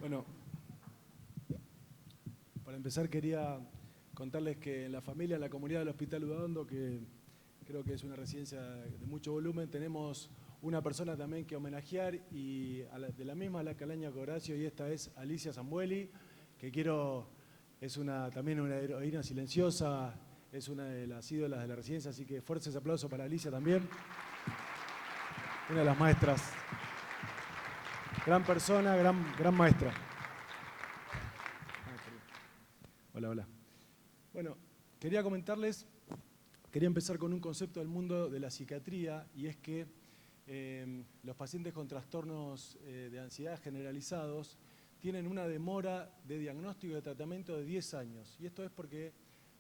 Bueno, para empezar quería contarles que en la familia, en la comunidad del Hospital Udaondo, que creo que es una residencia de mucho volumen, tenemos una persona también que homenajear y de la misma la calaña que Horacio, y esta es Alicia Zambueli, que es también una heroína silenciosa, es una de las ídolas de la residencia, así que fuertes aplausos para Alicia también. Una de las maestras. Gran persona, gran maestra. Hola, hola. Bueno, quería empezar con un concepto del mundo de la psiquiatría, y es que los pacientes con trastornos de ansiedad generalizados tienen una demora de diagnóstico y de tratamiento de 10 años. Y esto es porque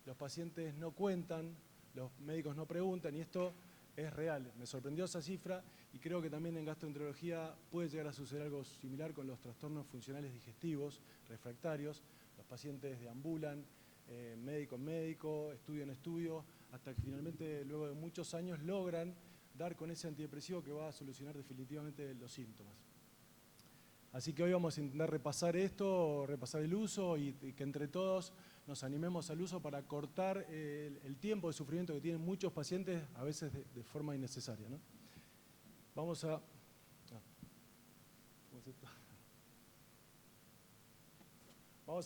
los pacientes no cuentan, los médicos no preguntan, y esto es real. Me sorprendió esa cifra y creo que también en gastroenterología puede llegar a suceder algo similar con los trastornos funcionales digestivos refractarios. Los pacientes deambulan médico en médico, estudio en estudio, hasta que finalmente, luego de muchos años, logran dar con ese antidepresivo que va a solucionar definitivamente los síntomas. Así que hoy vamos a intentar repasar esto, repasar el uso y que entre todos nos animemos al uso para cortar el tiempo de sufrimiento que tienen muchos pacientes, a veces de forma innecesaria, ¿no? Vamos a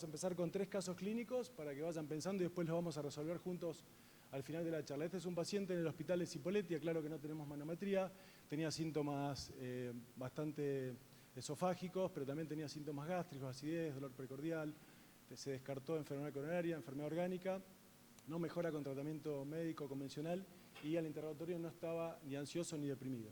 empezar con 3 casos clínicos para que vayan pensando y después los vamos a resolver juntos al final de la charla. Este es un paciente en el hospital de Cipolletti, claro que no tenemos manometría, tenía síntomas bastante esofágicos, pero también tenía síntomas gástricos, acidez, dolor precordial, se descartó enfermedad coronaria, enfermedad orgánica, no mejora con tratamiento médico convencional y al interrogatorio no estaba ni ansioso ni deprimido.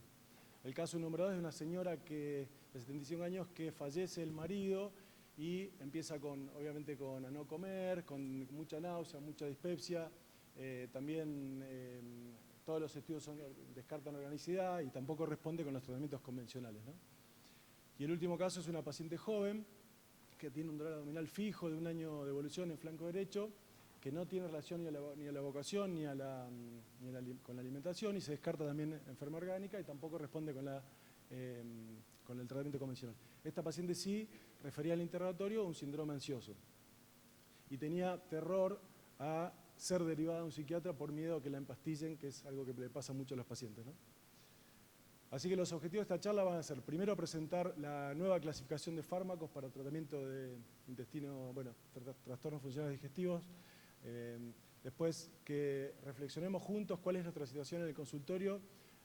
El caso número 2 es una señora de 75 años que fallece el marido y empieza obviamente a no comer, con mucha náusea, mucha dispepsia, también todos los estudios descartan organicidad y tampoco responde con los tratamientos convencionales, ¿no? Y el último caso es una paciente joven que tiene un dolor abdominal fijo de 1 año de evolución en flanco derecho, que no tiene relación ni a la evocación ni con la alimentación, y se descarta también enfermedad orgánica y tampoco responde con el tratamiento convencional. Esta paciente sí refería al interrogatorio un síndrome ansioso y tenía terror a ser derivada a un psiquiatra por miedo a que la empastillen, que es algo que le pasa mucho a los pacientes, ¿no? Así que los objetivos de esta charla van a ser, primero, presentar la nueva clasificación de fármacos para tratamiento de trastornos funcionales digestivos. Después, que reflexionemos juntos cuál es nuestra situación en el consultorio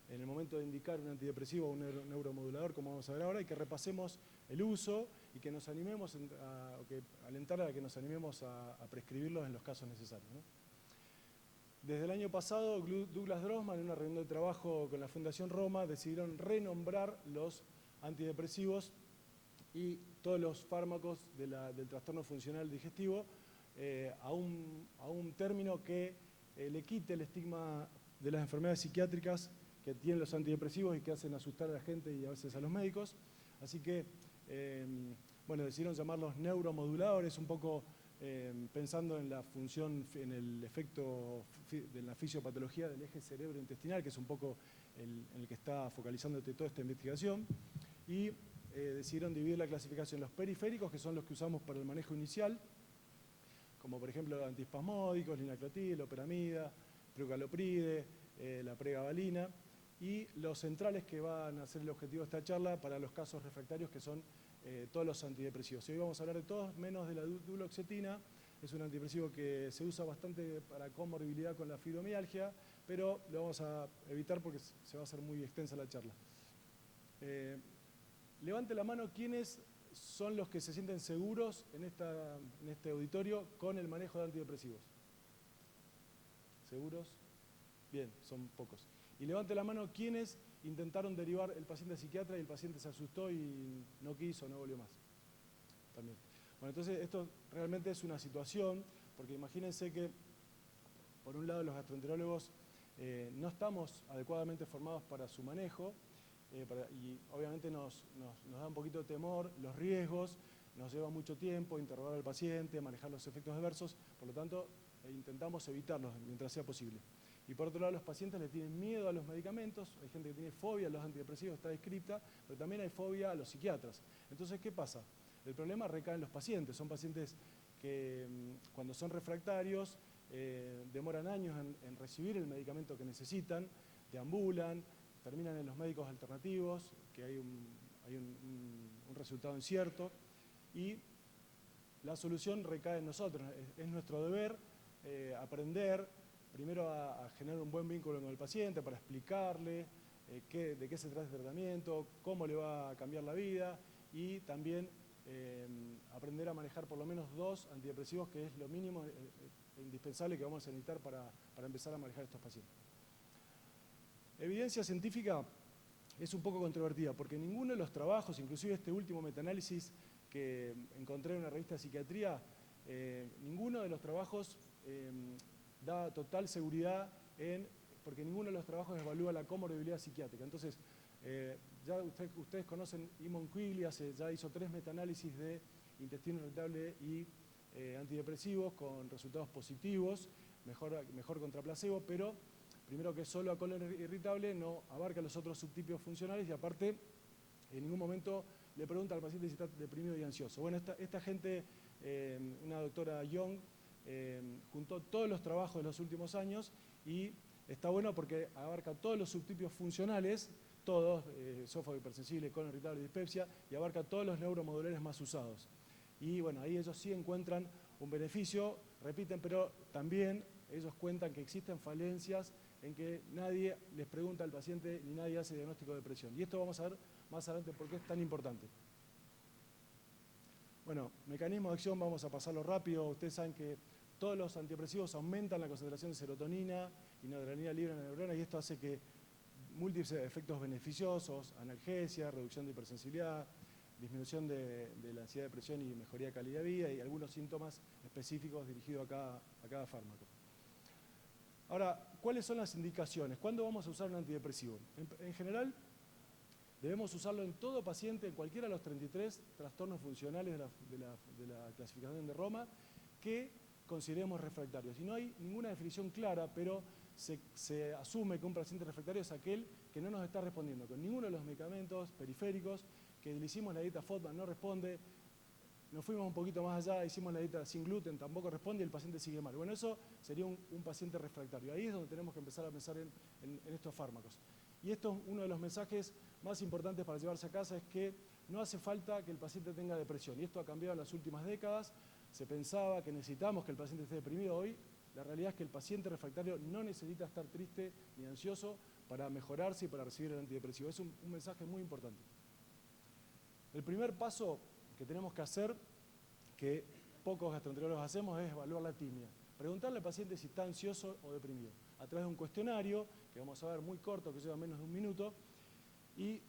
en el momento de indicar un antidepresivo o un neuromodulador, como vamos a ver ahora, y que repasemos el uso y que nos animemos alentar a que nos animemos a prescribirlos en los casos necesarios, ¿no? Desde el año pasado, Douglas Drossman, en una reunión de trabajo con la Fundación Roma, decidieron renombrar los antidepresivos y todos los fármacos del trastorno funcional digestivo a un término que le quite el estigma de las enfermedades psiquiátricas que tienen los antidepresivos y que hacen asustar a la gente y a veces a los médicos. Así que, decidieron llamarlos neuromoduladores, un poco pensando en la función, en el efecto de la fisiopatología del eje cerebro-intestinal, que es un poco en el que está focalizando toda esta investigación. Y decidieron dividir la clasificación en los periféricos, que son los que usamos para el manejo inicial, como por ejemplo antiespasmódicos, linaclotida, loperamida, preugalopride, la pregabalina, y los centrales, que van a ser el objetivo de esta charla para los casos refractarios, que son todos los antidepresivos. Y hoy vamos a hablar de todos, menos de la duloxetina. Es un antidepresivo que se usa bastante para comorbilidad con la fibromialgia, pero lo vamos a evitar porque se va a hacer muy extensa la charla. Levante la mano quienes son los que se sienten seguros en este auditorio con el manejo de antidepresivos. ¿Seguros? Bien, son pocos. Y levante la mano quienes intentaron derivar el paciente a psiquiatra y el paciente se asustó y no quiso, no volvió más. También. Bueno, entonces esto realmente es una situación, porque imagínense que, por un lado, los gastroenterólogos no estamos adecuadamente formados para su manejo, y obviamente nos da un poquito de temor los riesgos, nos lleva mucho tiempo interrogar al paciente, manejar los efectos adversos, por lo tanto intentamos evitarlos mientras sea posible. Y por otro lado, los pacientes le tienen miedo a los medicamentos, hay gente que tiene fobia a los antidepresivos, está descrita, pero también hay fobia a los psiquiatras. Entonces, ¿qué pasa? El problema recae en los pacientes. Son pacientes que cuando son refractarios demoran años en recibir el medicamento que necesitan, deambulan, terminan en los médicos alternativos, que hay un resultado incierto, y la solución recae en nosotros. Es nuestro deber aprender primero a generar un buen vínculo con el paciente para explicarle de qué se trata el tratamiento, cómo le va a cambiar la vida, y también aprender a manejar por lo menos 2 antidepresivos, que es lo mínimo indispensable que vamos a necesitar para empezar a manejar estos pacientes. Evidencia científica es un poco controvertida, porque ninguno de los trabajos, inclusive este último metaanálisis que encontré en una revista de psiquiatría, ninguno de los trabajos da total seguridad porque ninguno de los trabajos evalúa la comorbilidad psiquiátrica. Entonces, ya ustedes conocen Eamon Quigley, ya hizo 3 metaanálisis de intestino irritable y antidepresivos con resultados positivos, mejor contra placebo, pero primero que solo a colon irritable no abarca los otros subtipos funcionales, y aparte en ningún momento le pregunta al paciente si está deprimido y ansioso. Bueno, esta gente, una doctora Young, juntó todos los trabajos de los últimos años, y está bueno porque abarca todos los subtipos funcionales, todos, esófago hipersensible, colon irritable y dispepsia, y abarca todos los neuromodulares más usados. Y bueno, ahí ellos sí encuentran un beneficio, repiten, pero también ellos cuentan que existen falencias en que nadie les pregunta al paciente ni nadie hace diagnóstico de depresión. Y esto vamos a ver más adelante por qué es tan importante. Bueno, mecanismo de acción, vamos a pasarlo rápido. Ustedes saben que todos los antidepresivos aumentan la concentración de serotonina y noradrenalina libre en la neurona, y esto hace que múltiples efectos beneficiosos, analgesia, reducción de hipersensibilidad, disminución de la ansiedad, depresión y mejoría de calidad de vida, y algunos síntomas específicos dirigidos a cada fármaco. Ahora, ¿cuáles son las indicaciones? ¿Cuándo vamos a usar un antidepresivo? En general, debemos usarlo en todo paciente, en cualquiera de los 33 trastornos funcionales de la clasificación de Roma, que consideremos refractarios. Y no hay ninguna definición clara, pero se asume que un paciente refractario es aquel que no nos está respondiendo con ninguno de los medicamentos periféricos, que le hicimos la dieta FODMAP, no responde, nos fuimos un poquito más allá, hicimos la dieta sin gluten, tampoco responde, y el paciente sigue mal. Bueno, eso sería un paciente refractario. Ahí es donde tenemos que empezar a pensar en estos fármacos. Y esto es uno de los mensajes más importantes para llevarse a casa, es que no hace falta que el paciente tenga depresión. Y esto ha cambiado en las últimas décadas. Se pensaba que necesitamos que el paciente esté deprimido. Hoy la realidad es que el paciente refractario no necesita estar triste ni ansioso para mejorarse y para recibir el antidepresivo. Es un mensaje muy importante. El primer paso que tenemos que hacer, que pocos gastroenterólogos hacemos, es evaluar la timia. Preguntarle al paciente si está ansioso o deprimido, a través de un cuestionario, que vamos a ver muy corto, que lleva menos de 1 minuto, y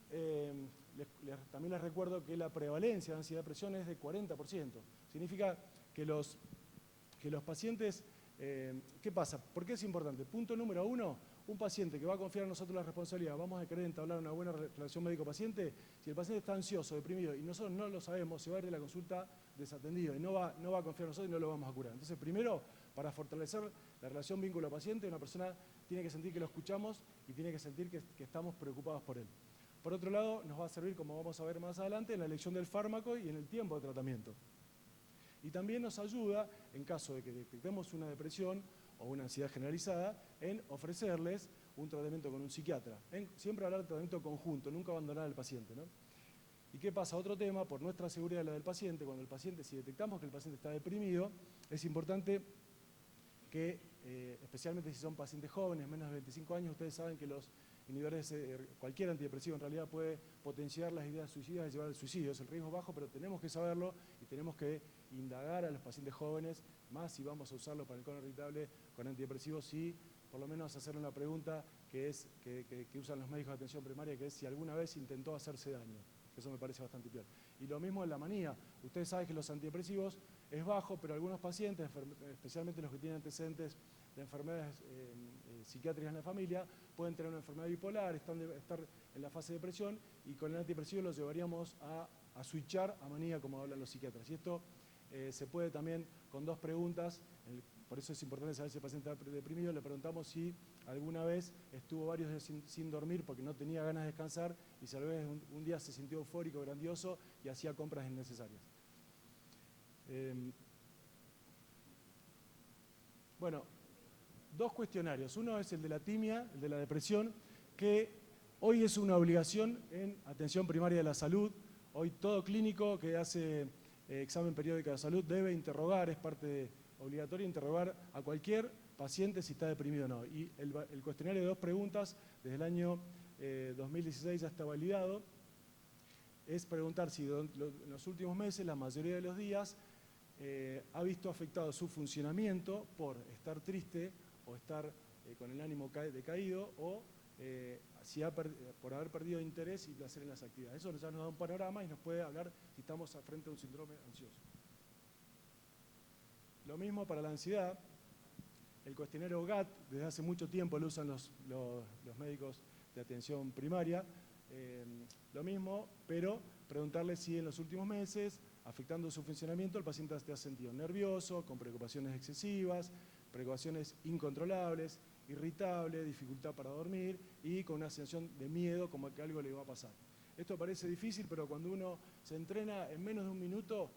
también les recuerdo que la prevalencia de ansiedad y depresión es de 40%. Significa que los pacientes, ¿qué pasa? ¿Por qué es importante? Punto número 1, un paciente que va a confiar en nosotros la responsabilidad, vamos a querer entablar una buena relación médico-paciente. Si el paciente está ansioso, deprimido, y nosotros no lo sabemos, se va a ir de la consulta desatendido y no va a confiar en nosotros y no lo vamos a curar. Entonces, primero, para fortalecer la relación vínculo-paciente, una persona tiene que sentir que lo escuchamos y tiene que sentir que estamos preocupados por él. Por otro lado, nos va a servir, como vamos a ver más adelante, en la elección del fármaco y en el tiempo de tratamiento. Y también nos ayuda, en caso de que detectemos una depresión o una ansiedad generalizada, en ofrecerles un tratamiento con un psiquiatra. Siempre hablar de tratamiento conjunto, nunca abandonar al paciente, ¿no? ¿Y qué pasa? Otro tema, por nuestra seguridad y la del paciente, si detectamos que el paciente está deprimido, es importante que, especialmente si son pacientes jóvenes, menos de 25 años, ustedes saben que los inhibidores, cualquier antidepresivo en realidad puede potenciar las ideas suicidas y llevar al suicidio. Es el riesgo bajo, pero tenemos que saberlo y tenemos que indagar a los pacientes jóvenes, más si vamos a usarlo para el colon irritable con antidepresivos, sí, por lo menos hacerle una pregunta que usan los médicos de atención primaria, que es si alguna vez intentó hacerse daño. Eso me parece bastante peor. Y lo mismo en la manía. Ustedes saben que los antidepresivos es bajo, pero algunos pacientes, especialmente los que tienen antecedentes de enfermedades psiquiátricas en la familia, pueden tener una enfermedad bipolar, estar en la fase de depresión, y con el antidepresivo los llevaríamos a switchar a manía, como hablan los psiquiatras. Y esto se puede también con 2 preguntas. Por eso es importante saber si el paciente está deprimido. Le preguntamos si alguna vez estuvo varios días sin dormir porque no tenía ganas de descansar, y si tal vez un día se sintió eufórico, grandioso, y hacía compras innecesarias. Bueno, dos cuestionarios. Uno es el de la timia, el de la depresión, que hoy es una obligación en atención primaria de la salud. Hoy todo clínico que hace examen periódico de salud debe interrogar, es parte obligatoria, interrogar a cualquier paciente si está deprimido o no. Y el cuestionario de 2 preguntas, desde el año 2016 ya está validado, es preguntar si en los últimos meses, la mayoría de los días, ha visto afectado su funcionamiento por estar triste o estar con el ánimo decaído o por haber perdido interés y placer en las actividades. Eso ya nos da un panorama y nos puede hablar si estamos frente a un síndrome ansioso. Lo mismo para la ansiedad. El cuestionario GAT, desde hace mucho tiempo lo usan los médicos de atención primaria. Lo mismo, pero preguntarle si en los últimos meses, afectando su funcionamiento, el paciente se ha sentido nervioso, con preocupaciones excesivas, preocupaciones incontrolables, irritable, dificultad para dormir y con una sensación de miedo como que algo le va a pasar. Esto parece difícil, pero cuando uno se entrena en menos de un minuto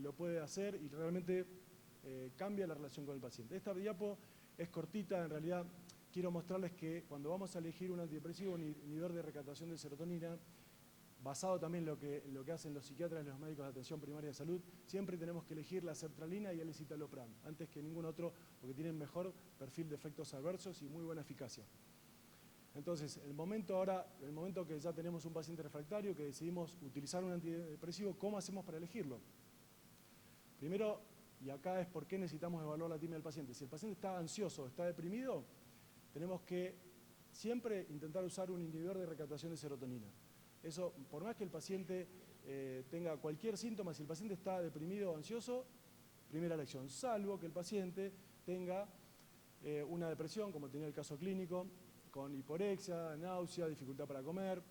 lo puede hacer y realmente cambia la relación con el paciente. Esta diapo es cortita, en realidad quiero mostrarles que cuando vamos a elegir un antidepresivo, un inhibidor de recaptación de serotonina, basado también en lo que hacen los psiquiatras y los médicos de atención primaria de salud, siempre tenemos que elegir la sertralina y el escitalopram, antes que ningún otro, porque tienen mejor perfil de efectos adversos y muy buena eficacia. Entonces, el momento que ya tenemos un paciente refractario, que decidimos utilizar un antidepresivo, ¿cómo hacemos para elegirlo? Primero, y acá es por qué necesitamos evaluar la timia del paciente. Si el paciente está ansioso o está deprimido, tenemos que siempre intentar usar un inhibidor de recaptación de serotonina. Eso, por más que el paciente tenga cualquier síntoma, si el paciente está deprimido o ansioso, primera elección, salvo que el paciente tenga una depresión, como tenía el caso clínico, con hiporexia, náusea, dificultad para comer,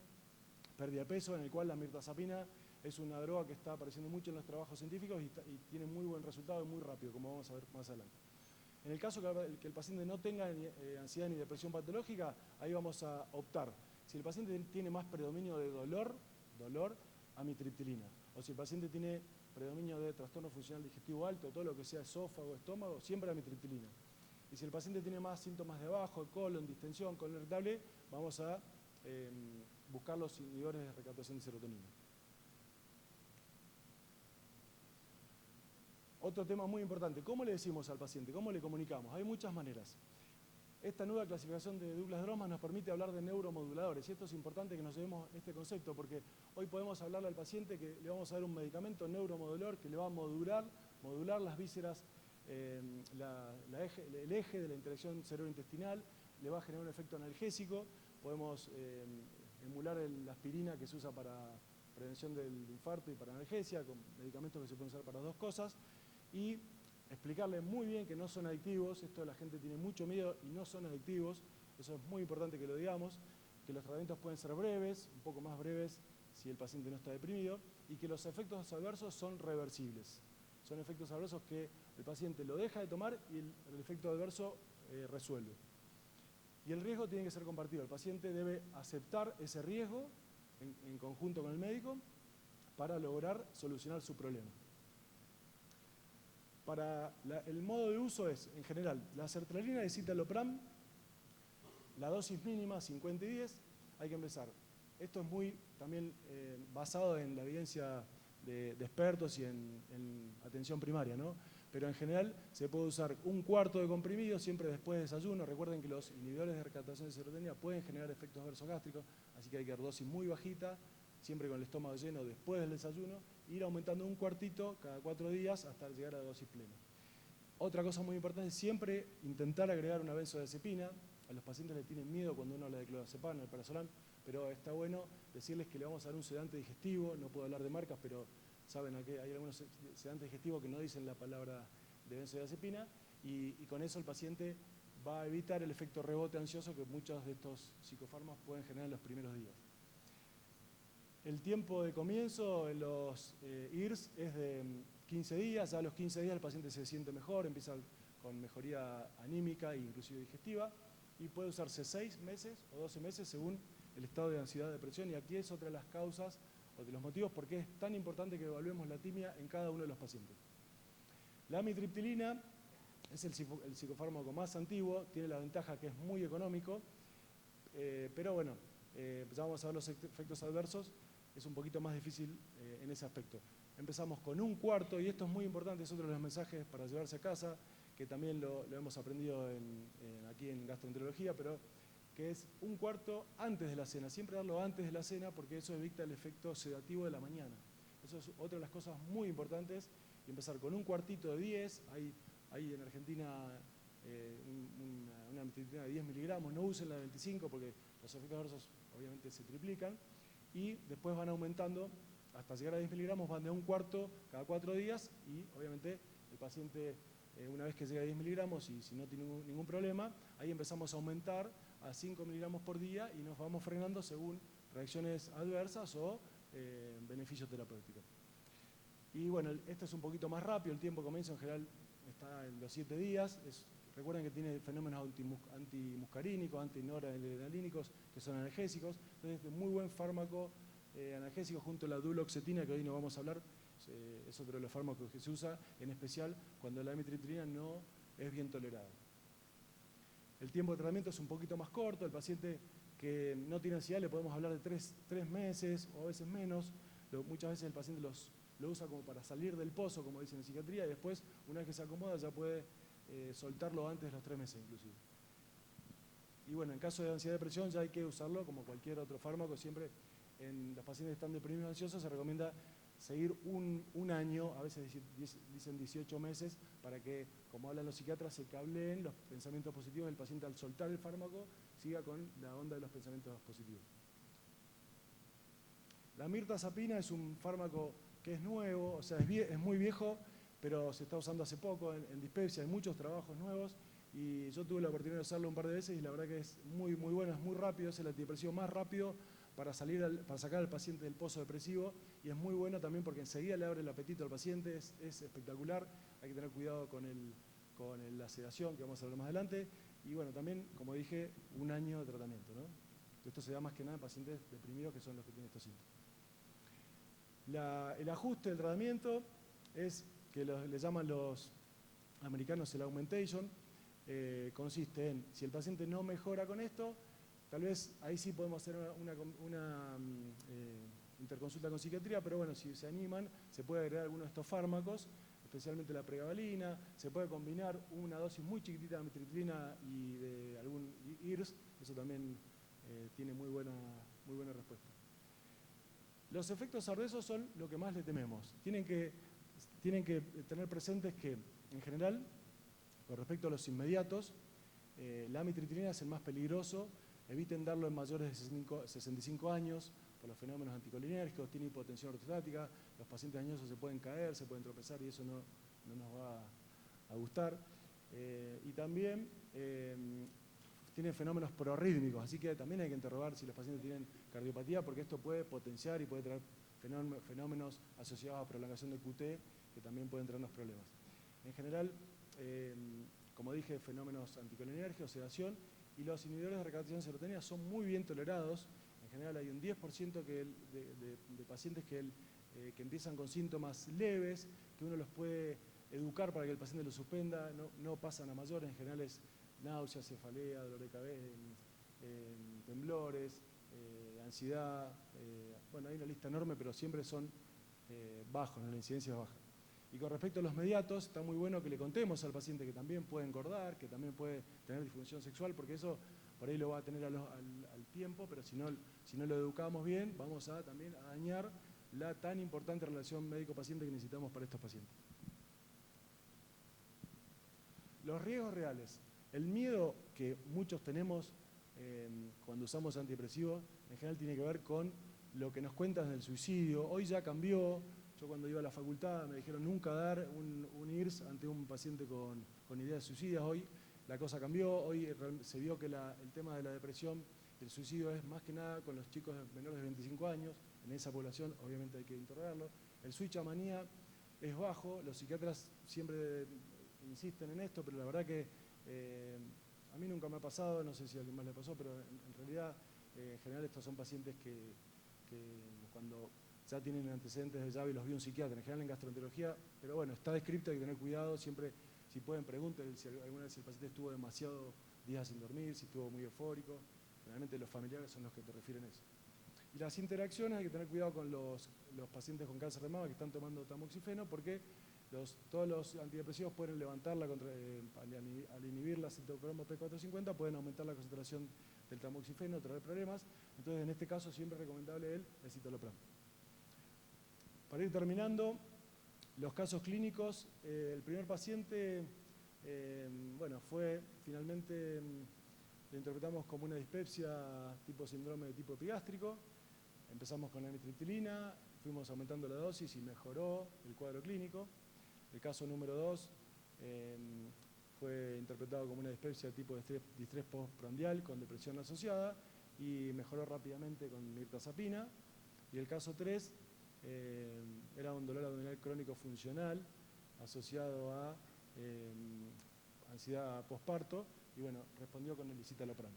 pérdida de peso, en el cual la mirtazapina es una droga que está apareciendo mucho en los trabajos científicos y tiene muy buen resultado y muy rápido, como vamos a ver más adelante. En el caso que el paciente no tenga ansiedad ni depresión patológica, ahí vamos a optar. Si el paciente tiene más predominio de dolor, amitriptilina. O si el paciente tiene predominio de trastorno funcional digestivo alto, todo lo que sea esófago, estómago, siempre amitriptilina. Y si el paciente tiene más síntomas de abajo, colon, distensión, colon irritable, vamos a buscar los inhibidores de recaptación de serotonina. Otro tema muy importante, ¿cómo le decimos al paciente? ¿Cómo le comunicamos? Hay muchas maneras. Esta nueva clasificación de Douglas Grossman nos permite hablar de neuromoduladores y esto es importante que nos llevemos este concepto porque hoy podemos hablarle al paciente que le vamos a dar un medicamento neuromodulador que le va a modular las vísceras, el eje de la interacción cerebro-intestinal, le va a generar un efecto analgésico, podemos emular la aspirina que se usa para prevención del infarto y para analgesia, con medicamentos que se pueden usar para 2 cosas, y explicarle muy bien que no son adictivos, esto la gente tiene mucho miedo y no son adictivos, eso es muy importante que lo digamos, que los tratamientos pueden ser breves, un poco más breves si el paciente no está deprimido, y que los efectos adversos son reversibles. Son efectos adversos que el paciente lo deja de tomar y el efecto adverso resuelve. Y el riesgo tiene que ser compartido, el paciente debe aceptar ese riesgo en conjunto con el médico para lograr solucionar su problema. El modo de uso es, en general, la sertralina y escitalopram, la dosis mínima, 50 y 10, hay que empezar. Esto es muy también basado en la evidencia de expertos y en atención primaria, ¿no? Pero en general se puede usar 1/4 de comprimido siempre después de desayuno. Recuerden que los inhibidores de recaptación de serotonina pueden generar efectos adversos gástricos, así que hay que dar dosis muy bajita, siempre con el estómago lleno después del desayuno, ir aumentando 1/4 cada 4 días hasta llegar a la dosis plena. Otra cosa muy importante es siempre intentar agregar una benzodiazepina. A los pacientes les tienen miedo cuando uno habla de clonazepam, el parazolam, pero está bueno decirles que le vamos a dar un sedante digestivo, no puedo hablar de marcas, pero saben que hay algunos sedantes digestivos que no dicen la palabra de benzodiazepina y con eso el paciente va a evitar el efecto rebote ansioso que muchos de estos psicofármacos pueden generar en los primeros días. El tiempo de comienzo en los IRS es de 15 días, ya a los 15 días el paciente se siente mejor, empieza con mejoría anímica e inclusive digestiva y puede usarse 6 meses o 12 meses según el estado de ansiedad, depresión, y aquí es otra de las causas o de los motivos por qué es tan importante que evaluemos la timia en cada uno de los pacientes. La amitriptilina es el psicofármaco más antiguo, tiene la ventaja que es muy económico, pero bueno, ya vamos a ver los efectos adversos, es un poquito más difícil en ese aspecto. Empezamos con un cuarto, y esto es muy importante, es otro de los mensajes para llevarse a casa, que también lo hemos aprendido aquí en gastroenterología, pero que es un cuarto antes de la cena, siempre darlo antes de la cena porque eso evita el efecto sedativo de la mañana. Eso es otra de las cosas muy importantes, y empezar con un cuartito de 10, hay en Argentina una amitriptilina de 10 miligramos, no usen la de 25 porque los efectos adversos obviamente se triplican, y después van aumentando hasta llegar a 10 miligramos, van de un cuarto cada 4 días, y obviamente el paciente, una vez que llega a 10 miligramos y si no tiene ningún problema, ahí empezamos a aumentar a 5 miligramos por día y nos vamos frenando según reacciones adversas o beneficio terapéutico. Y bueno, este es un poquito más rápido, el tiempo de comienzo en general está en los 7 días. Recuerden que tiene fenómenos antimuscarínicos, antinoradrenalínicos, que son analgésicos. Entonces, es un muy buen fármaco analgésico junto a la duloxetina, que hoy no vamos a hablar. Es otro de los fármacos que se usa, en especial cuando la amitriptilina no es bien tolerada. El tiempo de tratamiento es un poquito más corto. El paciente que no tiene ansiedad le podemos hablar de 3 meses o a veces menos. Muchas veces el paciente lo usa como para salir del pozo, como dicen en psiquiatría, y después, una vez que se acomoda, ya puede soltarlo antes de los 3 meses inclusive. Y bueno, en caso de ansiedad y depresión ya hay que usarlo como cualquier otro fármaco. Siempre en los pacientes que están deprimidos o ansiosos se recomienda seguir un año, a veces dicen 18 meses, para que, como hablan los psiquiatras, se cableen los pensamientos positivos del paciente al soltar el fármaco, siga con la onda de los pensamientos positivos. La mirtazapina es un fármaco que es nuevo, o sea, es muy viejo, pero se está usando hace poco en dispepsia, hay muchos trabajos nuevos, y yo tuve la oportunidad de usarlo un par de veces y la verdad que es muy bueno, es muy rápido, es el antidepresivo más rápido para sacar al paciente del pozo depresivo, y es muy bueno también porque enseguida le abre el apetito al paciente, es espectacular. Hay que tener cuidado con la sedación, que vamos a hablar más adelante, y bueno, también, como dije, un año de tratamiento, ¿no? Esto se da más que nada en pacientes deprimidos, que son los que tienen estos síntomas. El ajuste del tratamiento es que le llaman los americanos el augmentation. Consiste en, si el paciente no mejora con esto, tal vez ahí sí podemos hacer una interconsulta con psiquiatría, pero bueno, si se animan, se puede agregar alguno de estos fármacos, especialmente la pregabalina. Se puede combinar una dosis muy chiquitita de amitriptilina y de algún IRS, eso también tiene muy buena respuesta. Los efectos adversos son lo que más le tememos. Tienen que tener presentes que, en general, con respecto a los inmediatos, la amitriptilina es el más peligroso. Eviten darlo en mayores de 65 años por los fenómenos anticolinérgicos, tiene hipotensión ortostática, los pacientes añosos se pueden caer, se pueden tropezar y eso no nos va a gustar. Y también tienen fenómenos proarrítmicos, así que también hay que interrogar si los pacientes tienen cardiopatía, porque esto puede potenciar y puede traer fenómenos asociados a prolongación de QT que también pueden traernos problemas. En general, como dije, fenómenos anticolinérgicos, sedación, y los inhibidores de recaptación de serotonina son muy bien tolerados. En general hay un 10% de pacientes que empiezan con síntomas leves, que uno los puede educar para que el paciente lo suspenda, no pasan a mayores. En general es náuseas, cefalea, dolor de cabeza, temblores, ansiedad. Bueno, hay una lista enorme, pero siempre son bajos, la incidencia es baja. Y con respecto a los mediatos, está muy bueno que le contemos al paciente que también puede engordar, que también puede tener disfunción sexual, porque eso por ahí lo va a tener al tiempo, pero si no lo educamos bien, vamos también a dañar la tan importante relación médico-paciente que necesitamos para estos pacientes. Los riesgos reales. El miedo que muchos tenemos cuando usamos antidepresivos, en general tiene que ver con lo que nos cuentan del suicidio. Hoy ya cambió. Yo cuando iba a la facultad me dijeron nunca dar un IRS ante un paciente con ideas suicidas. Hoy la cosa cambió. Hoy se vio que el tema de la depresión, el suicidio es más que nada con los chicos menores de 25 años. En esa población obviamente hay que interrogarlo. El switchamanía es bajo. Los psiquiatras siempre insisten en esto, pero la verdad que a mí nunca me ha pasado, no sé si a alguien más le pasó, pero en realidad en general estos son pacientes que cuando ya tienen antecedentes de llave y los vio un psiquiatra, en general en gastroenterología, pero bueno, está descrito, hay que tener cuidado, siempre, si pueden, pregunten si alguna vez el paciente estuvo demasiado días sin dormir, si estuvo muy eufórico, generalmente los familiares son los que te refieren eso. Y las interacciones, hay que tener cuidado con los pacientes con cáncer de mama que están tomando tamoxifeno, porque todos los antidepresivos pueden levantarla al inhibir la citocromo P450, pueden aumentar la concentración del tamoxifeno, traer problemas. Entonces, en este caso, siempre es recomendable el citalopram. Para ir terminando, los casos clínicos, el primer paciente, fue finalmente, lo interpretamos como una dispepsia tipo síndrome de tipo epigástrico. Empezamos con la amitriptilina, fuimos aumentando la dosis y mejoró el cuadro clínico. El caso número 2 fue interpretado como una dispepsia tipo distrés postprandial con depresión asociada y mejoró rápidamente con mirtazapina. Y el caso 3 era un dolor abdominal crónico funcional asociado a ansiedad posparto y bueno, respondió con el citalopram.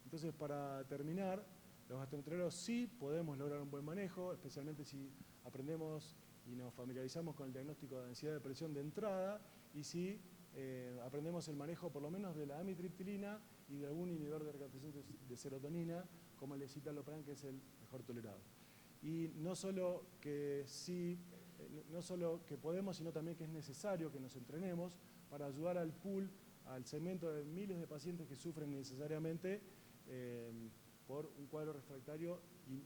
Entonces, para terminar, los gastroenterólogos sí podemos lograr un buen manejo, especialmente si aprendemos y nos familiarizamos con el diagnóstico de ansiedad y depresión de entrada y si aprendemos el manejo por lo menos de la amitriptilina y de algún inhibidor de recaptación de serotonina como el citalopram, que es el mejor tolerado. Y no solo que podemos, sino también que es necesario que nos entrenemos para ayudar al pool, al segmento de miles de pacientes que sufren necesariamente por un cuadro refractario y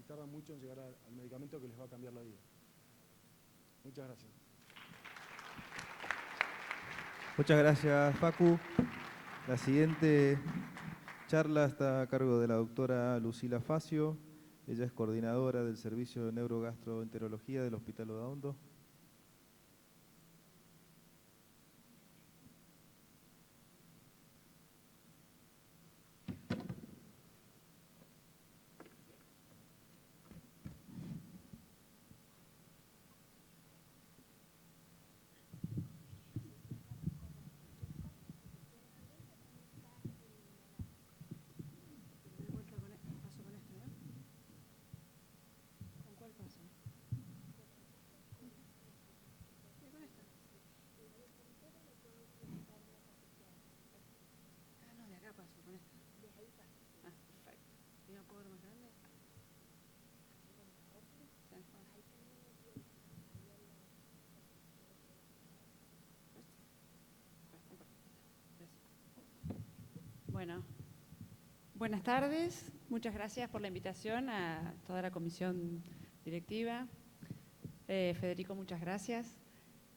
tardan mucho en llegar al medicamento que les va a cambiar la vida. Muchas gracias. Muchas gracias, Facu. La siguiente charla está a cargo de la doctora Lucila Facio. Ella es coordinadora del Servicio de Neurogastroenterología del Hospital Odaondo. Bueno, buenas tardes. Muchas gracias por la invitación a toda la comisión directiva. Federico, muchas gracias.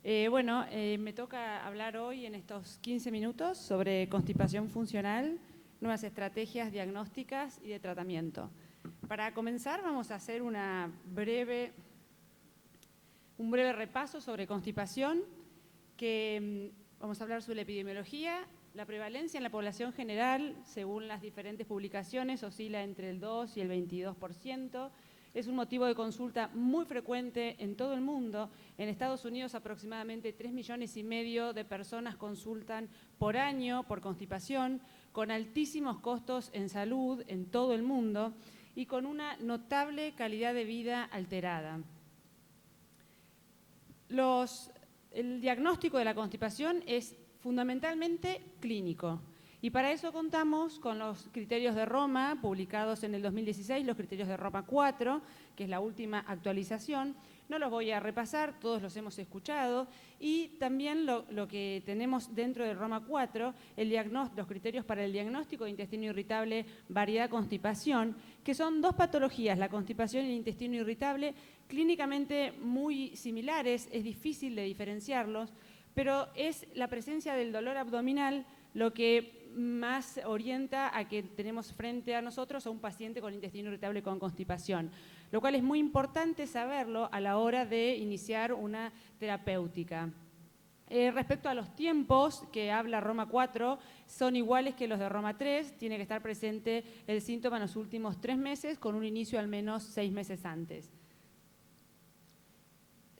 Me toca hablar hoy en estos 15 minutos sobre constipación funcional, nuevas estrategias diagnósticas y de tratamiento. Para comenzar vamos a hacer un breve repaso sobre constipación, que vamos a hablar sobre la epidemiología. La prevalencia en la población general, según las diferentes publicaciones, oscila entre el 2 y el 22%. Es un motivo de consulta muy frecuente en todo el mundo. En Estados Unidos aproximadamente 3,5 millones de personas consultan por año por constipación, con altísimos costos en salud en todo el mundo y con una notable calidad de vida alterada. El diagnóstico de la constipación es fundamentalmente clínico. Y para eso contamos con los criterios de Roma, publicados en el 2016, los criterios de Roma 4, que es la última actualización. No los voy a repasar, todos los hemos escuchado. Y también lo que tenemos dentro de Roma 4, los criterios para el diagnóstico de intestino irritable, variedad, constipación, que son dos patologías, la constipación y el intestino irritable, clínicamente muy similares, es difícil de diferenciarlos, pero es la presencia del dolor abdominal lo que más orienta a que tenemos frente a nosotros a un paciente con intestino irritable con constipación, lo cual es muy importante saberlo a la hora de iniciar una terapéutica. Respecto a los tiempos que habla Roma 4, son iguales que los de Roma 3, tiene que estar presente el síntoma en los últimos 3 meses con un inicio al menos 6 meses antes.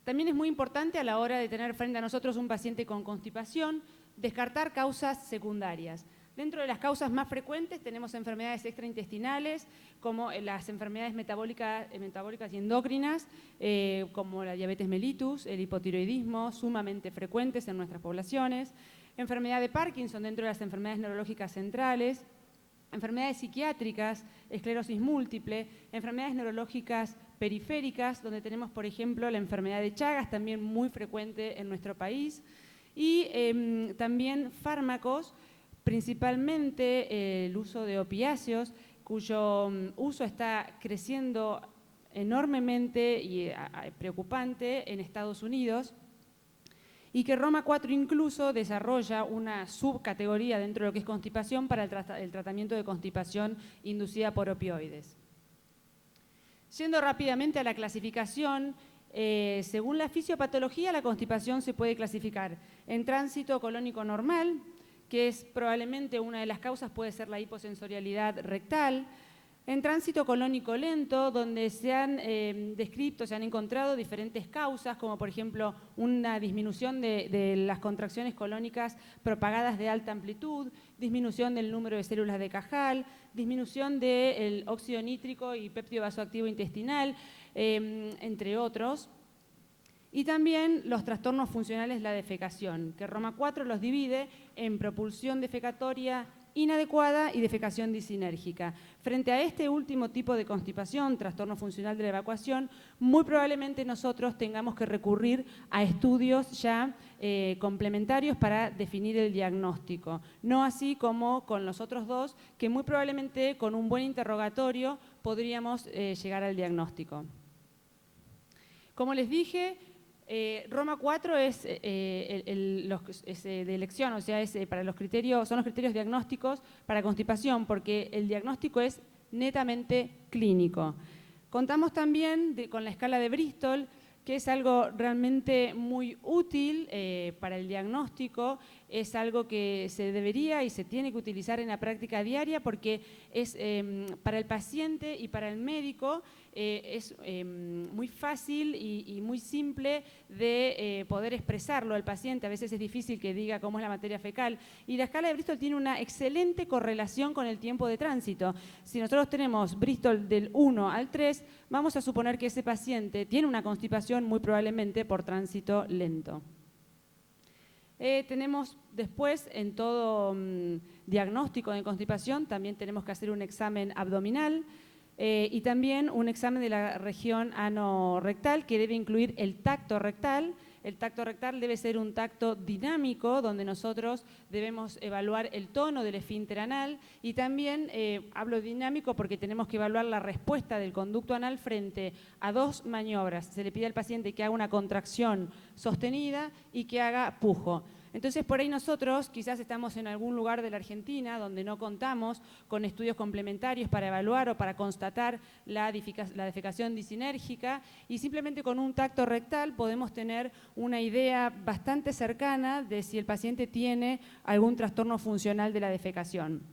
También es muy importante a la hora de tener frente a nosotros un paciente con constipación, descartar causas secundarias. Dentro de las causas más frecuentes tenemos enfermedades extraintestinales, como las enfermedades metabólicas y endócrinas, como la diabetes mellitus, el hipotiroidismo, sumamente frecuentes en nuestras poblaciones, enfermedad de Parkinson dentro de las enfermedades neurológicas centrales, enfermedades psiquiátricas, esclerosis múltiple, enfermedades neurológicas periféricas, donde tenemos, por ejemplo, la enfermedad de Chagas, también muy frecuente en nuestro país, y también fármacos, principalmente el uso de opiáceos, cuyo uso está creciendo enormemente y preocupante en Estados Unidos, y que Roma 4 incluso desarrolla una subcategoría dentro de lo que es constipación para el tratamiento de constipación inducida por opioides. Yendo rápidamente a la clasificación, según la fisiopatología, la constipación se puede clasificar en tránsito colónico normal, que es probablemente una de las causas, puede ser la hiposensorialidad rectal, en tránsito colónico lento, donde se han descrito, se han encontrado diferentes causas, como por ejemplo una disminución de las contracciones colónicas propagadas de alta amplitud, disminución del número de células de Cajal, disminución del óxido nítrico y péptido vasoactivo intestinal, entre otros. Y también los trastornos funcionales de la defecación, que Roma 4 los divide en propulsión defecatoria inadecuada y defecación disinérgica. Frente a este último tipo de constipación, trastorno funcional de la evacuación, muy probablemente nosotros tengamos que recurrir a estudios ya complementarios para definir el diagnóstico. No así como con los otros dos, que muy probablemente con un buen interrogatorio podríamos llegar al diagnóstico. Como les dije, Roma 4 es de elección, o sea, para los criterios, son los criterios diagnósticos para constipación, porque el diagnóstico es netamente clínico. Contamos también con la escala de Bristol, que es algo realmente muy útil para el diagnóstico, es algo que se debería y se tiene que utilizar en la práctica diaria porque es para el paciente y para el médico es muy fácil y muy simple de poder expresarlo al paciente. A veces es difícil que diga cómo es la materia fecal. Y la escala de Bristol tiene una excelente correlación con el tiempo de tránsito. Si nosotros tenemos Bristol del 1 al 3, vamos a suponer que ese paciente tiene una constipación muy probablemente por tránsito lento. Tenemos después, en todo diagnóstico de constipación, también tenemos que hacer un examen abdominal y también un examen de la región anorrectal que debe incluir el tacto rectal. El tacto rectal debe ser un tacto dinámico donde nosotros debemos evaluar el tono del esfínter anal y también hablo dinámico porque tenemos que evaluar la respuesta del conducto anal frente a dos maniobras. Se le pide al paciente que haga una contracción sostenida y que haga pujo. Entonces, por ahí nosotros quizás estamos en algún lugar de la Argentina donde no contamos con estudios complementarios para evaluar o para constatar la defecación disinérgica y simplemente con un tacto rectal podemos tener una idea bastante cercana de si el paciente tiene algún trastorno funcional de la defecación.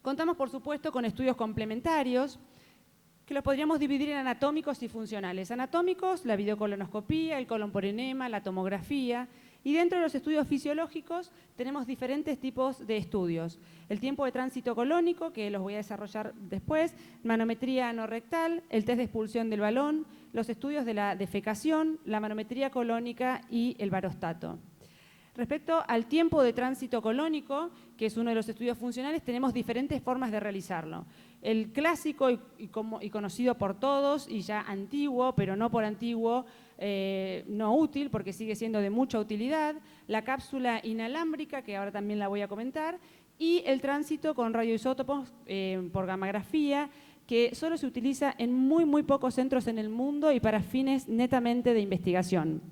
Contamos, por supuesto, con estudios complementarios que los podríamos dividir en anatómicos y funcionales. Anatómicos, la videocolonoscopía, el colon por enema, la tomografía. Y dentro de los estudios fisiológicos tenemos diferentes tipos de estudios. El tiempo de tránsito colónico, que los voy a desarrollar después, manometría anorrectal, el test de expulsión del balón, los estudios de la defecación, la manometría colónica y el barostato. Respecto al tiempo de tránsito colónico, que es uno de los estudios funcionales, tenemos diferentes formas de realizarlo. El clásico y conocido por todos y ya antiguo, pero no por antiguo, no útil porque sigue siendo de mucha utilidad, la cápsula inalámbrica, que ahora también la voy a comentar, y el tránsito con radioisótopos por gammagrafía, que solo se utiliza en muy pocos centros en el mundo y para fines netamente de investigación.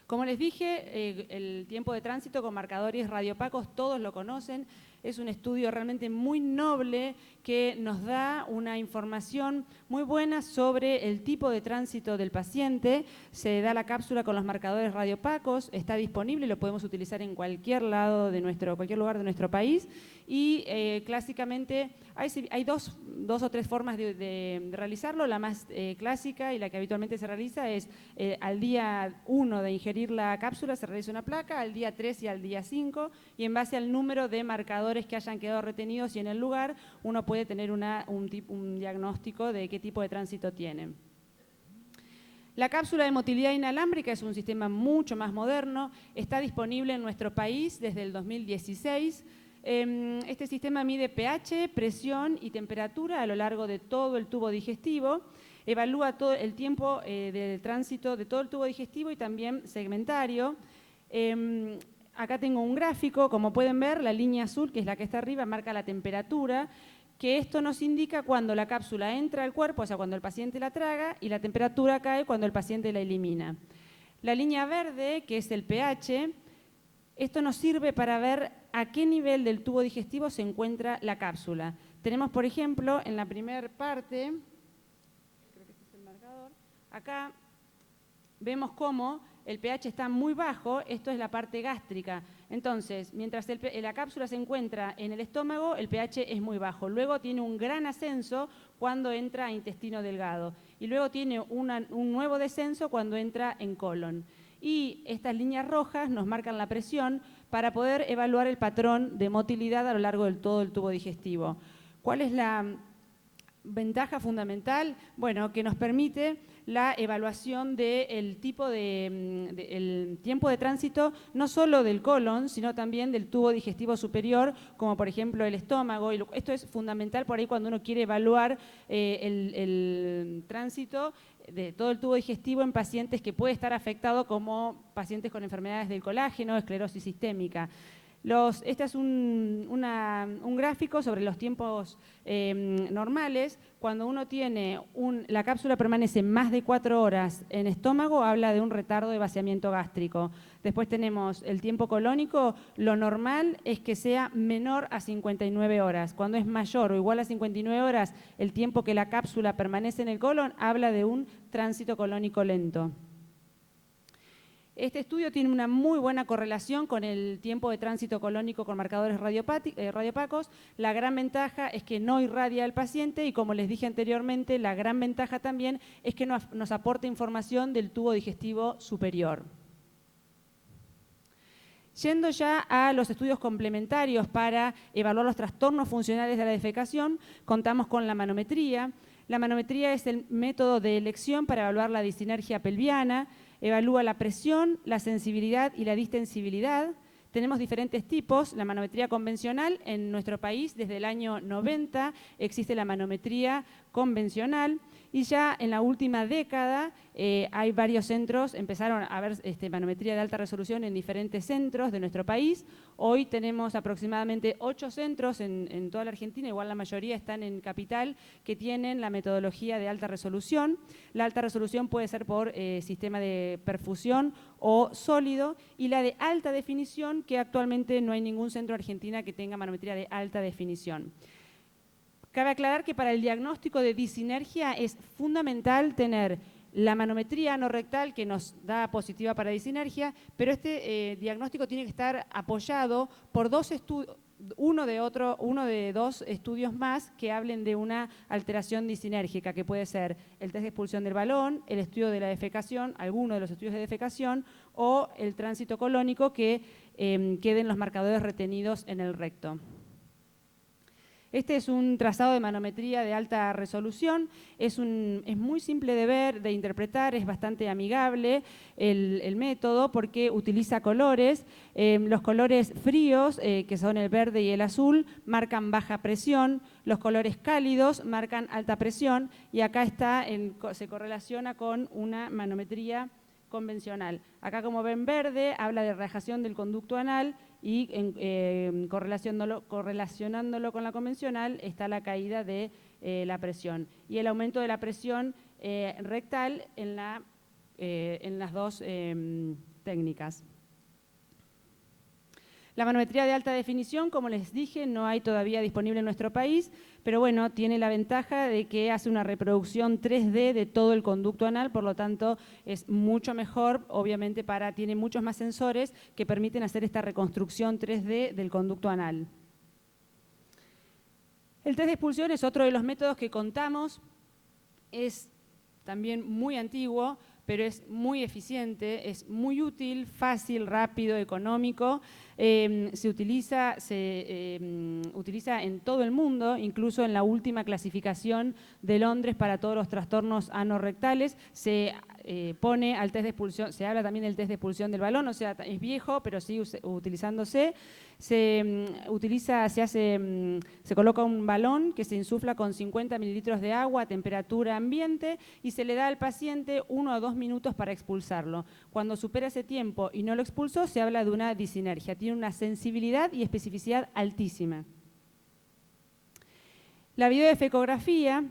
Como les dije, el tiempo de tránsito con marcadores radiopacos todos lo conocen, Es un estudio realmente muy noble que nos da una información muy buena sobre el tipo de tránsito del paciente. Se da la cápsula con los marcadores radiopacos, está disponible, lo podemos utilizar en cualquier lugar de nuestro país. Y clásicamente hay dos o tres formas de realizarlo. La más clásica y la que habitualmente se realiza es al día 1 de ingerir la cápsula se realiza una placa, al día 3 y al día 5, y en base al número de marcadores que hayan quedado retenidos y en el lugar, uno puede tener un diagnóstico de qué tipo de tránsito tiene. La cápsula de motilidad inalámbrica es un sistema mucho más moderno, está disponible en nuestro país desde el 2016. Este sistema mide pH, presión y temperatura a lo largo de todo el tubo digestivo, evalúa todo el tiempo de tránsito de todo el tubo digestivo y también segmentario. Acá tengo un gráfico, como pueden ver, la línea azul, que es la que está arriba, marca la temperatura, que esto nos indica cuando la cápsula entra al cuerpo, o sea, cuando el paciente la traga, y la temperatura cae cuando el paciente la elimina. La línea verde, que es el pH, esto nos sirve para ver a qué nivel del tubo digestivo se encuentra la cápsula. Tenemos, por ejemplo, en la primera parte, creo que este es el marcador, acá vemos cómo el pH está muy bajo, esto es la parte gástrica. Entonces, mientras la cápsula se encuentra en el estómago, el pH es muy bajo. Luego tiene un gran ascenso cuando entra a intestino delgado. Y luego tiene un nuevo descenso cuando entra en colon. Y estas líneas rojas nos marcan la presión para poder evaluar el patrón de motilidad a lo largo de todo el tubo digestivo. ¿Cuál es la ventaja fundamental? Bueno, que nos permite la evaluación del el tiempo de tránsito, no solo del colon, sino también del tubo digestivo superior, como por ejemplo el estómago. Y esto es fundamental por ahí cuando uno quiere evaluar el tránsito de todo el tubo digestivo en pacientes que puede estar afectado como pacientes con enfermedades del colágeno, esclerosis sistémica. Este es un gráfico sobre los tiempos normales. Cuando uno tiene la cápsula permanece más de 4 horas en estómago, habla de un retardo de vaciamiento gástrico. Después tenemos el tiempo colónico. Lo normal es que sea menor a 59 horas. Cuando es mayor o igual a 59 horas, el tiempo que la cápsula permanece en el colon habla de un tránsito colónico lento. Este estudio tiene una muy buena correlación con el tiempo de tránsito colónico con marcadores radiopacos. La gran ventaja es que no irradia al paciente y, como les dije anteriormente, la gran ventaja también es que nos aporta información del tubo digestivo superior. Yendo ya a los estudios complementarios para evaluar los trastornos funcionales de la defecación, contamos con la manometría. La manometría es el método de elección para evaluar la disinergia pelviana. Evalúa la presión, la sensibilidad y la distensibilidad. Tenemos diferentes tipos. La manometría convencional en nuestro país desde el año 90 existe la manometría convencional y ya en la última década hay varios centros, empezaron a haber manometría de alta resolución en diferentes centros de nuestro país. Hoy tenemos aproximadamente 8 centros en toda la Argentina, igual la mayoría están en Capital, que tienen la metodología de alta resolución. La alta resolución puede ser por sistema de perfusión o sólido, y la de alta definición, que actualmente no hay ningún centro en Argentina que tenga manometría de alta definición. Cabe aclarar que para el diagnóstico de disinergia es fundamental tener la manometría anorrectal, que nos da positiva para disinergia, pero este diagnóstico tiene que estar apoyado por uno de dos estudios más que hablen de una alteración disinérgica, que puede ser el test de expulsión del balón, el estudio de la defecación, alguno de los estudios de defecación, o el tránsito colónico, que queden los marcadores retenidos en el recto. Este es un trazado de manometría de alta resolución, es muy simple de ver, de interpretar, es bastante amigable el método porque utiliza colores. Los colores fríos, que son el verde y el azul, marcan baja presión, los colores cálidos marcan alta presión, y acá se correlaciona con una manometría convencional. Acá, como ven, verde habla de relajación del conducto anal, y correlacionándolo con la convencional está la caída de la presión y el aumento de la presión rectal en las dos técnicas. La manometría de alta definición, como les dije, no hay todavía disponible en nuestro país, pero bueno, tiene la ventaja de que hace una reproducción 3D de todo el conducto anal, por lo tanto es mucho mejor, obviamente tiene muchos más sensores que permiten hacer esta reconstrucción 3D del conducto anal. El test de expulsión es otro de los métodos que contamos, es también muy antiguo, pero es muy eficiente, es muy útil, fácil, rápido, económico. Se utiliza en todo el mundo, incluso en la última clasificación de Londres para todos los trastornos anorrectales. Se pone al test de expulsión, se habla también del test de expulsión del balón, o sea, es viejo, pero sigue utilizándose. Se coloca un balón que se insufla con 50 mililitros de agua a temperatura ambiente y se le da al paciente 1 o 2 minutos para expulsarlo. Cuando supera ese tiempo y no lo expulsó, se habla de una disinergia. Tiene una sensibilidad y especificidad altísima. La videoefecografía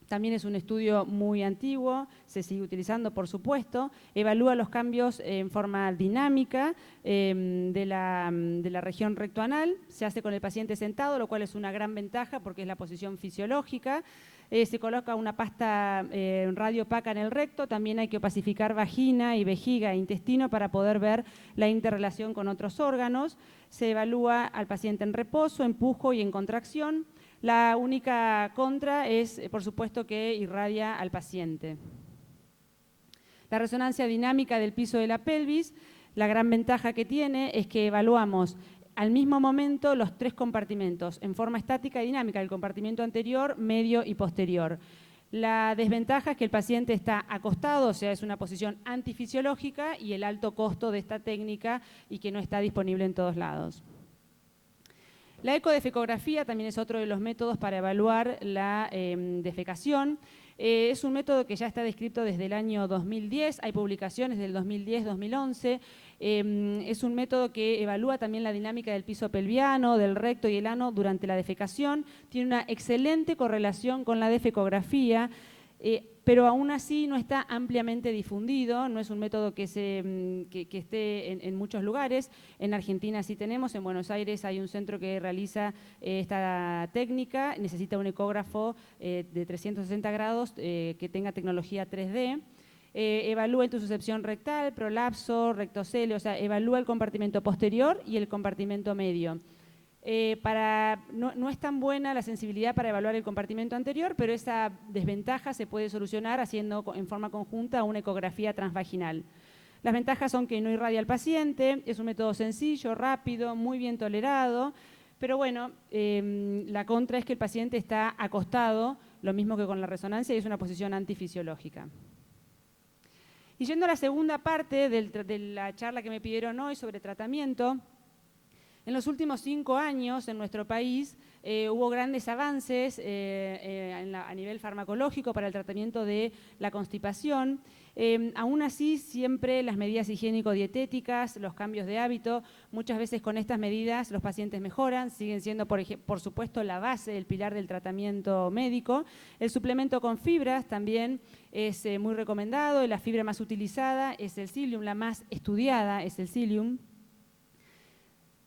también es un estudio muy antiguo, se sigue utilizando, por supuesto, evalúa los cambios en forma dinámica de la región rectoanal, se hace con el paciente sentado, lo cual es una gran ventaja porque es la posición fisiológica. Se coloca una pasta radio-opaca en el recto, también hay que opacificar vagina y vejiga e intestino para poder ver la interrelación con otros órganos. Se evalúa al paciente en reposo, empujo y en contracción. La única contra es, por supuesto, que irradia al paciente. La resonancia dinámica del piso de la pelvis, la gran ventaja que tiene es que evaluamos al mismo momento los 3 compartimentos, en forma estática y dinámica, el compartimento anterior, medio y posterior. La desventaja es que el paciente está acostado, o sea, es una posición antifisiológica y el alto costo de esta técnica y que no está disponible en todos lados. La ecodefecografía también es otro de los métodos para evaluar la defecación. Es un método que ya está descrito desde el año 2010, hay publicaciones del 2010-2011. Es un método que evalúa también la dinámica del piso pelviano, del recto y el ano durante la defecación. Tiene una excelente correlación con la defecografía, pero aún así no está ampliamente difundido, no es un método que esté en muchos lugares. En Argentina sí tenemos, en Buenos Aires hay un centro que realiza esta técnica, necesita un ecógrafo de 360 grados que tenga tecnología 3D. Evalúa intususcepción rectal, prolapso, rectocele, o sea, evalúa el compartimento posterior y el compartimento medio. No es tan buena la sensibilidad para evaluar el compartimento anterior, pero esa desventaja se puede solucionar haciendo en forma conjunta una ecografía transvaginal. Las ventajas son que no irradia al paciente, es un método sencillo, rápido, muy bien tolerado, pero bueno, la contra es que el paciente está acostado, lo mismo que con la resonancia, y es una posición antifisiológica. Y yendo a la segunda parte de la charla que me pidieron hoy sobre tratamiento, en los últimos 5 años en nuestro país hubo grandes avances a nivel farmacológico para el tratamiento de la constipación. Aún así, siempre las medidas higiénico-dietéticas, los cambios de hábito, muchas veces con estas medidas los pacientes mejoran, siguen siendo, por supuesto, la base, el pilar del tratamiento médico. El suplemento con fibras también es muy recomendado, y la fibra más utilizada es el psyllium, la más estudiada es el psyllium.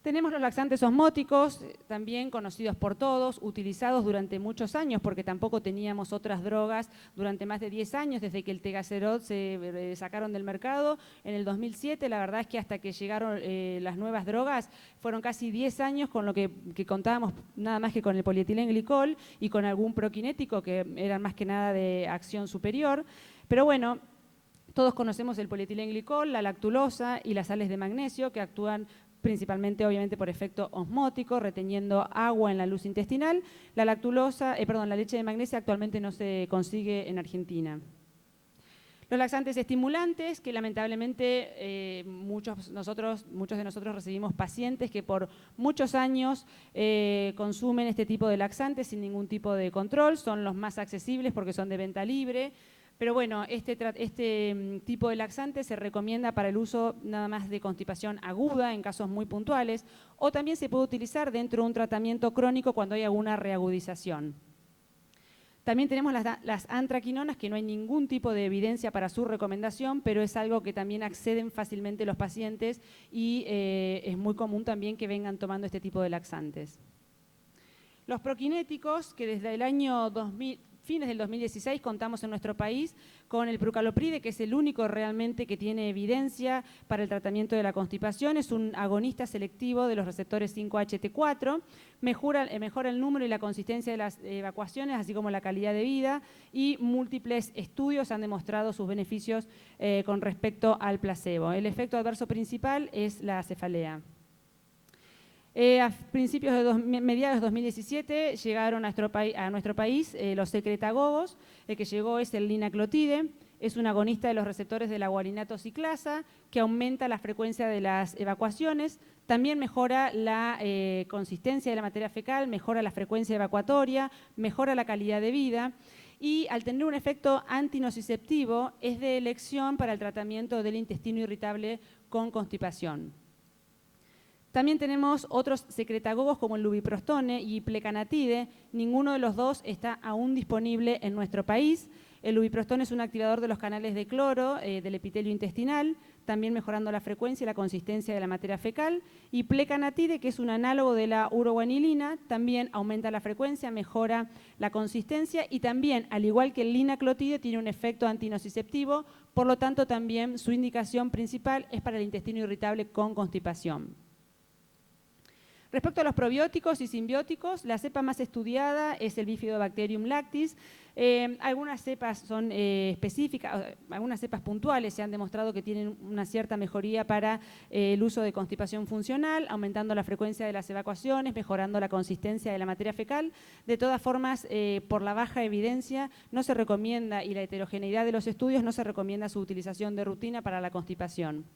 Tenemos los laxantes osmóticos, también conocidos por todos, utilizados durante muchos años, porque tampoco teníamos otras drogas durante más de 10 años, desde que el Tegaserot se sacaron del mercado en el 2007. La verdad es que hasta que llegaron las nuevas drogas, fueron casi 10 años con lo que contábamos nada más que con el polietilenglicol y con algún prokinético, que eran más que nada de acción superior. Pero bueno, todos conocemos el polietilenglicol, la lactulosa y las sales de magnesio, que actúan principalmente, obviamente, por efecto osmótico, reteniendo agua en la luz intestinal. La leche de magnesia actualmente no se consigue en Argentina. Los laxantes estimulantes, que lamentablemente muchos de nosotros recibimos pacientes que por muchos años consumen este tipo de laxantes sin ningún tipo de control, son los más accesibles porque son de venta libre. Pero bueno, este tipo de laxante se recomienda para el uso nada más de constipación aguda en casos muy puntuales, o también se puede utilizar dentro de un tratamiento crónico cuando hay alguna reagudización. También tenemos las antraquinonas, que no hay ningún tipo de evidencia para su recomendación, pero es algo que también acceden fácilmente los pacientes y es muy común también que vengan tomando este tipo de laxantes. Los proquinéticos, que desde el año fines del 2016 contamos en nuestro país con el prucalopride, que es el único realmente que tiene evidencia para el tratamiento de la constipación. Es un agonista selectivo de los receptores 5-HT4, mejora el número y la consistencia de las evacuaciones, así como la calidad de vida, y múltiples estudios han demostrado sus beneficios con respecto al placebo. El efecto adverso principal es la cefalea. A mediados de 2017 llegaron a nuestro país los secretagogos. El que llegó es el linaclotide, es un agonista de los receptores de la guaninato ciclasa que aumenta la frecuencia de las evacuaciones, también mejora la consistencia de la materia fecal, mejora la frecuencia evacuatoria, mejora la calidad de vida y al tener un efecto antinociceptivo es de elección para el tratamiento del intestino irritable con constipación. También tenemos otros secretagogos como el lubiprostone y plecanatide. Ninguno de los dos está aún disponible en nuestro país. El lubiprostone es un activador de los canales de cloro del epitelio intestinal, también mejorando la frecuencia y la consistencia de la materia fecal. Y plecanatide, que es un análogo de la uroguanilina, también aumenta la frecuencia, mejora la consistencia y también, al igual que el linaclotide, tiene un efecto antinociceptivo, por lo tanto también su indicación principal es para el intestino irritable con constipación. Respecto a los probióticos y simbióticos, la cepa más estudiada es el Bifidobacterium lactis. Algunas cepas son específicas, algunas cepas puntuales se han demostrado que tienen una cierta mejoría para el uso de constipación funcional, aumentando la frecuencia de las evacuaciones, mejorando la consistencia de la materia fecal. De todas formas, por la baja evidencia no se recomienda y la heterogeneidad de los estudios no se recomienda su utilización de rutina para la constipación.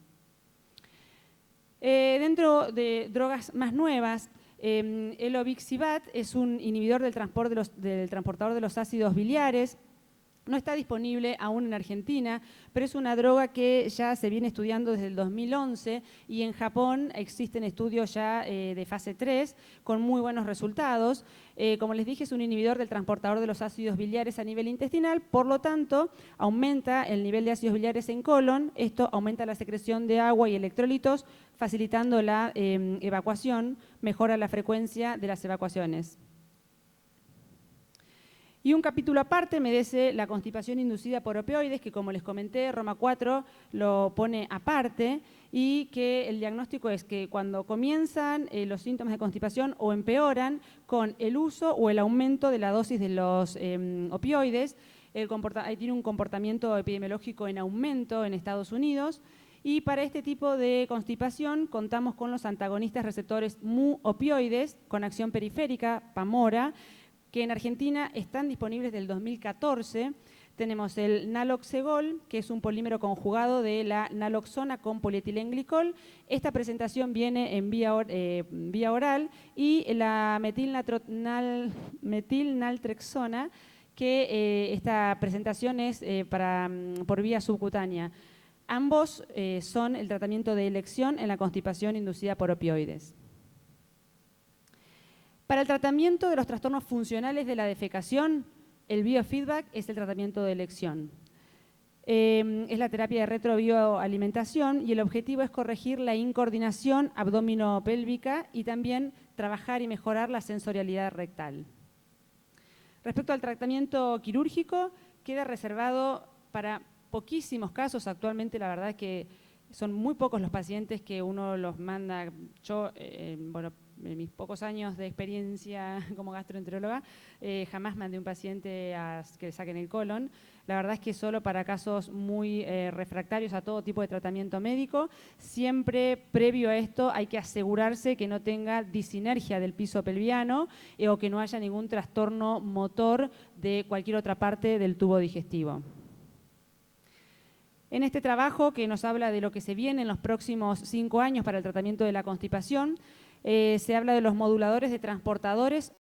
Dentro de drogas más nuevas, el obixibat es un inhibidor del transportador de los ácidos biliares. No está disponible aún en Argentina, pero es una droga que ya se viene estudiando desde el 2011 y en Japón existen estudios ya de fase 3 con muy buenos resultados. Como les dije, es un inhibidor del transportador de los ácidos biliares a nivel intestinal, por lo tanto, aumenta el nivel de ácidos biliares en colon, esto aumenta la secreción de agua y electrolitos, facilitando la evacuación, mejora la frecuencia de las evacuaciones. Y un capítulo aparte merece la constipación inducida por opioides, que como les comenté, Roma 4 lo pone aparte y que el diagnóstico es que cuando comienzan los síntomas de constipación o empeoran con el uso o el aumento de la dosis de los opioides, tiene un comportamiento epidemiológico en aumento en Estados Unidos. Y para este tipo de constipación contamos con los antagonistas receptores mu-opioides con acción periférica, PAMORA, que en Argentina están disponibles desde el 2014. Tenemos el naloxegol, que es un polímero conjugado de la naloxona con polietilenglicol. Esta presentación viene en vía oral y la metilnaltrexona, que esta presentación es por vía subcutánea. Ambos son el tratamiento de elección en la constipación inducida por opioides. Para el tratamiento de los trastornos funcionales de la defecación, el biofeedback es el tratamiento de elección. Es la terapia de retrobioalimentación y el objetivo es corregir la incoordinación abdominopélvica y también trabajar y mejorar la sensorialidad rectal. Respecto al tratamiento quirúrgico, queda reservado para poquísimos casos. Actualmente la verdad es que son muy pocos los pacientes que uno los manda. Yo, en mis pocos años de experiencia como gastroenteróloga, jamás mandé un paciente a que le saquen el colon. La verdad es que solo para casos muy refractarios a todo tipo de tratamiento médico. Siempre previo a esto hay que asegurarse que no tenga disinergia del piso pelviano o que no haya ningún trastorno motor de cualquier otra parte del tubo digestivo. En este trabajo, que nos habla de lo que se viene en los próximos 5 años para el tratamiento de la constipación, se habla de los moduladores de transportadores